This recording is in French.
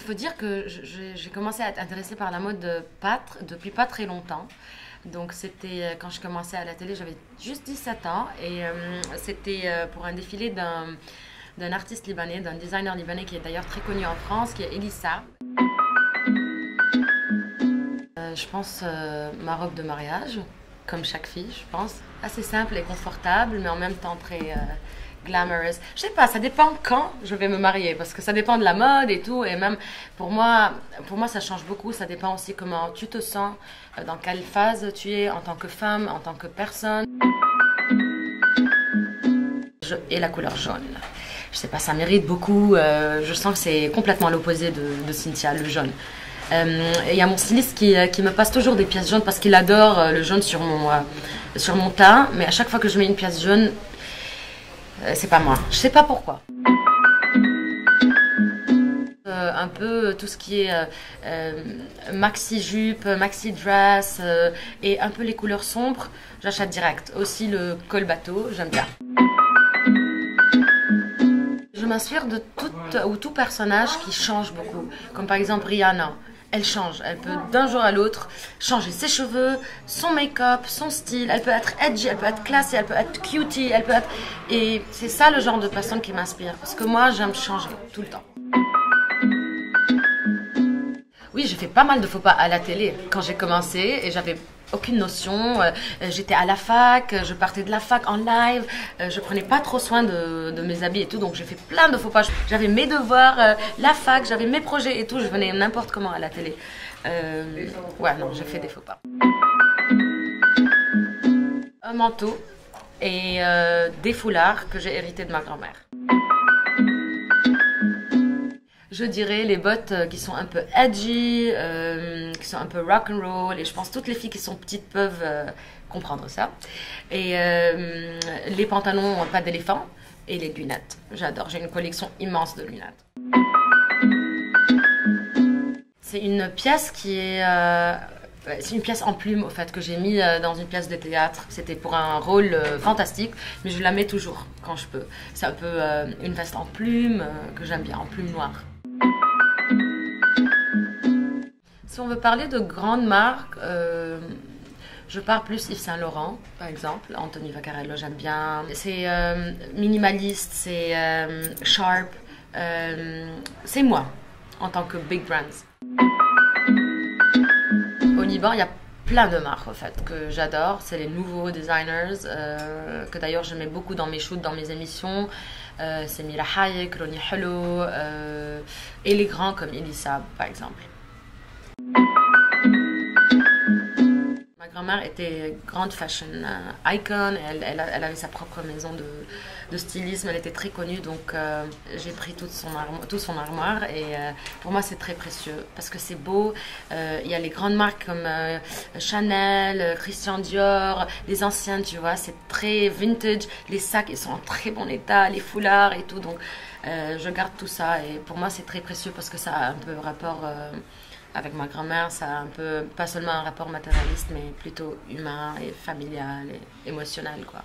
faut dire que j'ai commencé à être intéressée par la mode depuis pas très longtemps. Donc c'était quand je commençais à la télé, j'avais juste 17 ans et c'était pour un défilé d'un artiste libanais, d'un designer libanais qui est d'ailleurs très connu en France, qui est Elissa. Je pense ma robe de mariage, comme chaque fille, je pense. Assez simple et confortable, mais en même temps très glamorous. Je sais pas, ça dépend quand je vais me marier, parce que ça dépend de la mode et tout. Et même pour moi, ça change beaucoup. Ça dépend aussi comment tu te sens, dans quelle phase tu es en tant que femme, en tant que personne. Et la couleur jaune. Je sais pas, ça mérite beaucoup. Je sens que c'est complètement l'opposé de Cynthia, le jaune. Il y a mon styliste qui me passe toujours des pièces jaunes parce qu'il adore le jaune sur mon teint. Mais à chaque fois que je mets une pièce jaune, c'est pas moi. Je sais pas pourquoi. Un peu tout ce qui est maxi jupe, maxi dress et un peu les couleurs sombres, j'achète direct. Aussi le col bateau, j'aime bien. Je m'inspire de tout personnage qui change beaucoup, comme par exemple Rihanna. Elle change, elle peut d'un jour à l'autre changer ses cheveux, son make-up, son style, elle peut être edgy, elle peut être classy, elle peut être cutie, elle peut être... Et c'est ça le genre de personne qui m'inspire, parce que moi j'aime changer tout le temps. Oui, j'ai fait pas mal de faux pas à la télé quand j'ai commencé et j'avais aucune notion. J'étais à la fac, je partais de la fac en live, je prenais pas trop soin de mes habits et tout, donc j'ai fait plein de faux pas. J'avais mes devoirs, la fac, j'avais mes projets et tout, je venais n'importe comment à la télé. Ouais, non, j'ai fait des faux pas. Un manteau et des foulards que j'ai hérités de ma grand-mère. Je dirais les bottes qui sont un peu edgy, qui sont un peu rock'n'roll, et je pense que toutes les filles qui sont petites peuvent comprendre ça. Et les pantalons pas d'éléphant et les lunettes. J'adore, j'ai une collection immense de lunettes. C'est une pièce qui est... c'est une pièce en plume au fait que j'ai mis dans une pièce de théâtre. C'était pour un rôle fantastique, mais je la mets toujours quand je peux. C'est un peu une veste en plume que j'aime bien, en plume noire. Si on veut parler de grandes marques, je parle plus Yves Saint Laurent, par exemple. Anthony Vaccarello, j'aime bien. C'est minimaliste, c'est sharp. C'est moi, en tant que big brands. Au Liban, il y a plein de marques en fait que j'adore. C'est les nouveaux designers que d'ailleurs je mets beaucoup dans mes shoots, dans mes émissions. C'est Mira Hayek, Roni Hello et les grands comme Elissa par exemple. Ma grand-mère était grande fashion icon, elle avait sa propre maison de stylisme, elle était très connue, donc j'ai pris tout son armoire et pour moi c'est très précieux parce que c'est beau. Il y a les grandes marques comme Chanel, Christian Dior, les anciennes, tu vois, c'est très vintage, les sacs ils sont en très bon état, les foulards et tout, donc je garde tout ça et pour moi c'est très précieux parce que ça a un peu rapport... avec ma grand-mère, ça a un peu, pas seulement un rapport matérialiste, mais plutôt humain et familial et émotionnel, quoi.